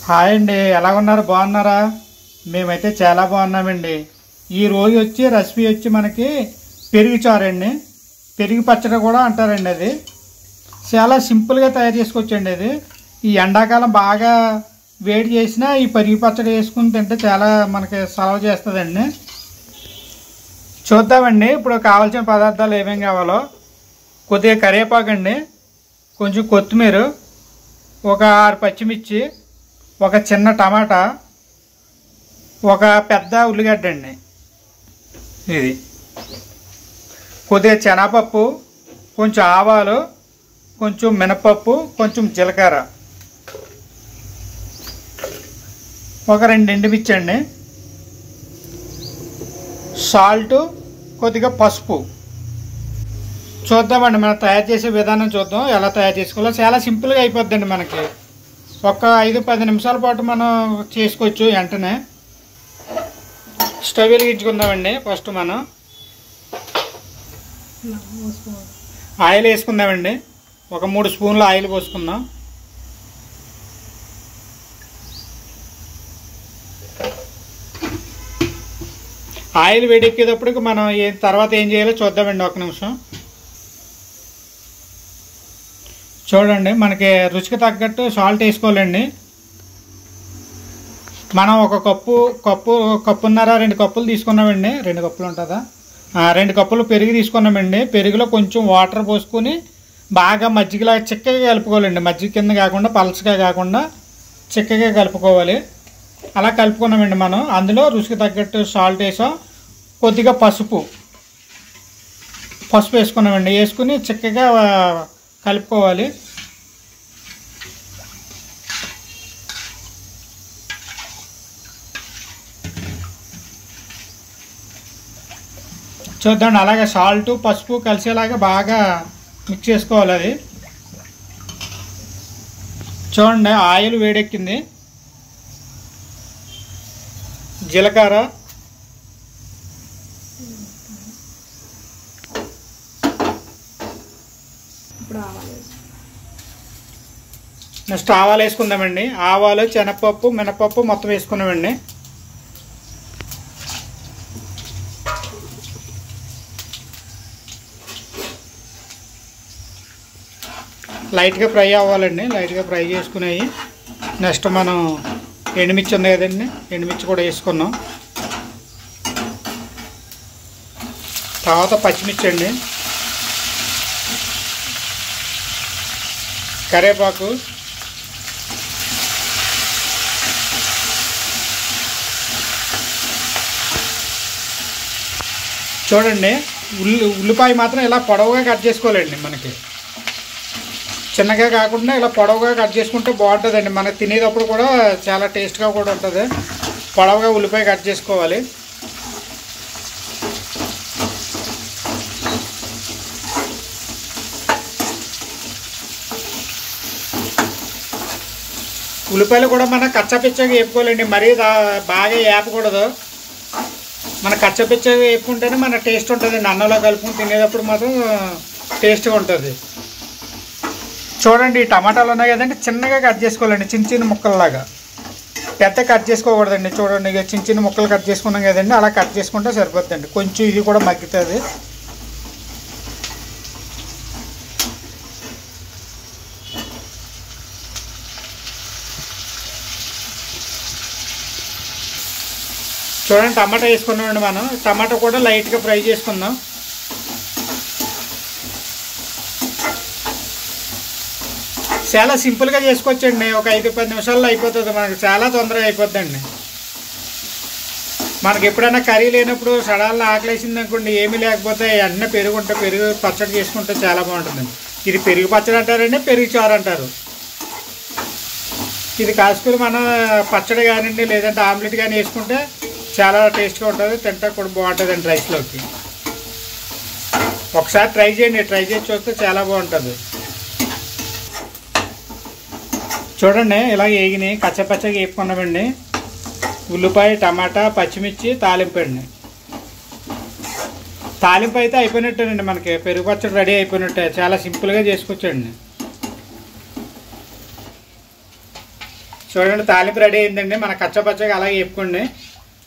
Hi అండి, ఎలా ఉన్నారు? బాగున్నారా? మేమైతే చాలా బాగున్నామండి. ఈ రోజు వచ్చి రెసిపీ వచ్చి మనకి పెరుగు చారండి. పెరుగు పచ్చడి కూడా అంటారండి. అది చాలా సింపుల్గా తయారు చేసుకోవచ్చండి. అది ఈ ఎండాకాలం బాగా వేడి చేసినా ఈ పెరుగు పచ్చడి వేసుకుని తింటే చాలా మనకి సలవ చేస్తుందండి. చూద్దామండి ఇప్పుడు కావాల్సిన పదార్థాలు ఏమేమి కావాలో. కొద్దిగా కరివేపాకు అండి, కొంచెం కొత్తిమీర, ఒక 6 పచ్చిమిర్చి, ఒక చిన్న టమాటా, ఒక పెద్ద ఉల్లిగడ్డ అండి. ఇది కొద్దిగా శనగపప్పు, కొంచెం ఆవాలు, కొంచెం మినపప్పు, కొంచెం జీలకర్ర, ఒక 2 ఎండుమిర్చి అండి, సాల్ట్, కొద్దిగా పసుపు. చూద్దామండి మనం తయారు చేసే విధానం చూద్దాం, ఎలా తయారు చేసుకోవాలో. చాలా సింపుల్గా అయిపోద్దండి. మనకి ఒక 5-10 నిమిషాల పాటు మనం చేసుకోవచ్చు. వెంటనే స్టవ్ వెలిగించుకుందామండి. ఫస్ట్ మనం ఆయిల్ వేసుకుందామండి. ఒక 3 స్పూన్ల ఆయిల్ పోసుకుందాం. ఆయిల్ వేడెక్కేటప్పటికి మనం తర్వాత ఏం చేయాలో చూద్దామండి. ఒక నిమిషం చూడండి. మనకి రుచికి తగ్గట్టు సాల్ట్ వేసుకోవాలండి. మనం ఒక కప్పున్నర 2 కప్పులు తీసుకున్నామండి. 2 కప్పులు ఉంటుందా? 2 కప్పులు పెరుగు తీసుకున్నామండి. పెరుగులో కొంచెం వాటర్ పోసుకొని బాగా మజ్జిగలా చిక్కగా కలుపుకోవాలండి. మజ్జిగ కింద కాకుండా పలచగా కాకుండా చిక్కగా కలుపుకోవాలి. అలా కలుపుకున్నామండి. మనం అందులో రుచికి తగ్గట్టు సాల్ట్ వేసాం, కొద్దిగా పసుపు వేసుకున్నామండి. వేసుకుని చిక్కగా కలుపుకోవాలి. చూద్దాండి. అలాగే సాల్ట్ పసుపు కలిసేలాగా బాగా మిక్స్ చేసుకోవాలి. అది చూడండి. ఆయిల్ వేడెక్కింది. జీలకర్ర, నెక్స్ట్ ఆవాలు వేసుకుందామండి. ఆవాలు, శనగపప్పు, మినపప్పు మొత్తం వేసుకున్నామండి. లైట్గా ఫ్రై అవ్వాలండి. లైట్గా ఫ్రై చేసుకునేవి. నెక్స్ట్ మనం ఎండుమిర్చి ఉంది కదండి, ఎండుమిర్చి కూడా వేసుకున్నాం. తర్వాత పచ్చిమిర్చి అండి, కరివేపాకు, చూడండి. ఉల్లిపాయ మాత్రం ఇలా పొడవుగా కట్ చేసుకోవాలండి. మనకి చిన్నగా కాకుండా ఇలా పొడవుగా కట్ చేసుకుంటే బాగుంటుందండి. మనకి తినేటప్పుడు కూడా చాలా టేస్ట్గా కూడా ఉంటుంది. పొడవుగా ఉల్లిపాయ కట్ చేసుకోవాలి. ఉల్లిపాయలు కూడా మనం కచ్చపిచ్చగా వేపుకోవాలండి. మరీ బాగా వేపకూడదు. మన కచ్చపిచ్చగా వేపుకుంటేనే మన టేస్ట్ ఉంటుందండి. అన్నంలో కలుపుకుని తినేటప్పుడు మాత్రం టేస్ట్గా ఉంటుంది. చూడండి. ఈ టమాటాలు ఉన్నాయి కదండి, చిన్నగా కట్ చేసుకోవాలండి. చిన్న చిన్న ముక్కల్లాగా, పెద్ద కట్ చేసుకోకూడదండి. చూడండి, ఇక చిన్న చిన్న ముక్కలు కట్ చేసుకున్నాం కదండి, అలా కట్ చేసుకుంటే సరిపోతుందండి. కొంచెం ఇది కూడా మగ్గుతుంది. చూడండి. టమాటా వేసుకున్నామండి. మనం టమాటా కూడా లైట్గా ఫ్రై చేసుకుందాం. చాలా సింపుల్గా చేసుకోవచ్చండి. ఒక 5-10 నిమిషాల్లో అయిపోతుంది. మనకు చాలా తొందరగా అయిపోద్దండి. మనకి ఎప్పుడైనా కర్రీ లేనప్పుడు సడాల్లో ఆకలేసింది అనుకోండి, ఏమీ లేకపోతే వెంటనే పెరుగు పచ్చడి చేసుకుంటే చాలా బాగుంటుందండి. ఇది పెరుగు పచ్చడి అంటారండి, పెరుగు చారు అంటారు. ఇది కాసుకుని మనం పచ్చడి కానివ్వండి, లేదంటే ఆమ్లెట్ కానీ వేసుకుంటే చాలా టేస్ట్గా ఉంటుంది. తింటే కూడా బాగుంటుందండి రైస్లోకి. ఒకసారి ట్రై చేయండి. ట్రై చేసి చూస్తే చాలా బాగుంటుంది. చూడండి. ఇలా వేగినాయి, కచ్చపచ్చగా వేపుకున్నామండి. ఉల్లిపాయ, టమాటా, పచ్చిమిర్చి, తాలింపు అండి. తాలింపు అయితే అయిపోయినట్టేనండి. మనకి పెరుగు పచ్చడి రెడీ అయిపోయినట్టే. చాలా సింపుల్గా చేసుకోవచ్చండి. చూడండి తాలింపు రెడీ అయిందండి. మన కచ్చపచ్చగా అలాగే వేపుకోండి.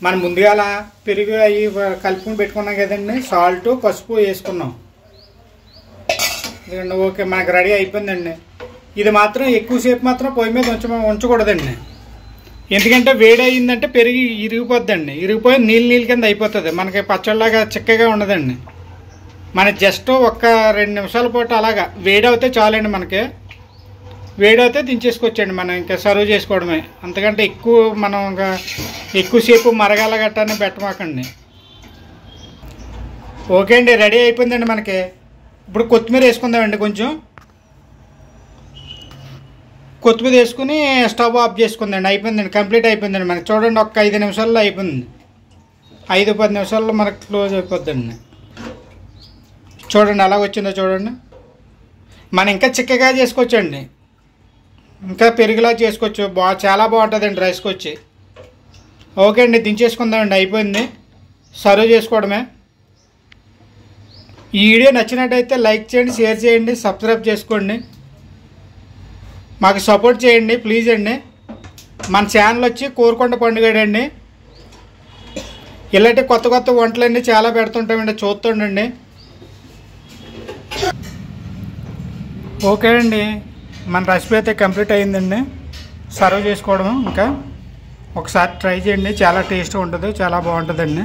మనం ముందుగా అలా పెరుగు అవి కలుపుకొని పెట్టుకున్నాం కదండి. సాల్ట్ పసుపు వేసుకున్నాం. ఇదండి ఓకే మనకు రెడీ అయిపోయిందండి. ఇది మాత్రం ఎక్కువసేపు మాత్రం పొయ్యి మీద ఉంచకూడదండి. ఎందుకంటే వేడి అయిందంటే పెరిగి ఇరిగిపోద్దండి. ఇరిగిపోయి నీళ్ళు కింద అయిపోతుంది. మనకి పచ్చళ్ళలాగా చిక్కగా ఉండదండి. మన జస్ట్ ఒక్క 2 నిమిషాల పాటు అలాగా వేడి అవుతే చాలండి. మనకి వేడి అయితే దించేసుకోవచ్చండి. మనం ఇంకా సర్వ్ చేసుకోవడమే. అంతకంటే మనం ఇంకా ఎక్కువసేపు మరగాల గట్టాన్ని పెట్టమాకండి. ఓకే అండి రెడీ అయిపోయిందండి మనకి. ఇప్పుడు కొత్తిమీర వేసుకుందామండి. కొంచెం కొత్తిమీర వేసుకుని స్టవ్ ఆఫ్ చేసుకుందండి. అయిపోయిందండి, కంప్లీట్ అయిపోయిందండి మనకి. చూడండి ఒక్క 5 నిమిషాల్లో అయిపోయింది. 5-10 నిమిషాల్లో మనకు క్లోజ్ అయిపోద్దండి. చూడండి ఎలా వచ్చిందో చూడండి. మనం ఇంకా చిక్కగా చేసుకోవచ్చండి. ఇంకా పెరుగులా చేసుకోవచ్చు. చాలా బాగుంటుందండి రైస్కి వచ్చి. ఓకే అండి దించేసుకుందామండి. అయిపోయింది, సర్వ్ చేసుకోవడమే. ఈ వీడియో నచ్చినట్టయితే లైక్ చేయండి, షేర్ చేయండి, సబ్స్క్రైబ్ చేసుకోండి. మాకు సపోర్ట్ చేయండి ప్లీజ్ అండి. మన ఛానల్ వచ్చి కోరుకొండ పండుగడండి. ఇలాంటి కొత్త కొత్త వంటలన్నీ చాలా పెడుతుంటామండి, చూస్తుండండి. ఓకే అండి మన రెసిపీ అయితే కంప్లీట్ అయ్యిందండి. సర్వ్ చేసుకోవడం ఇంకా ఒకసారి ట్రై చేయండి. చాలా టేస్ట్గా ఉంటుంది, చాలా బాగుంటుందండి.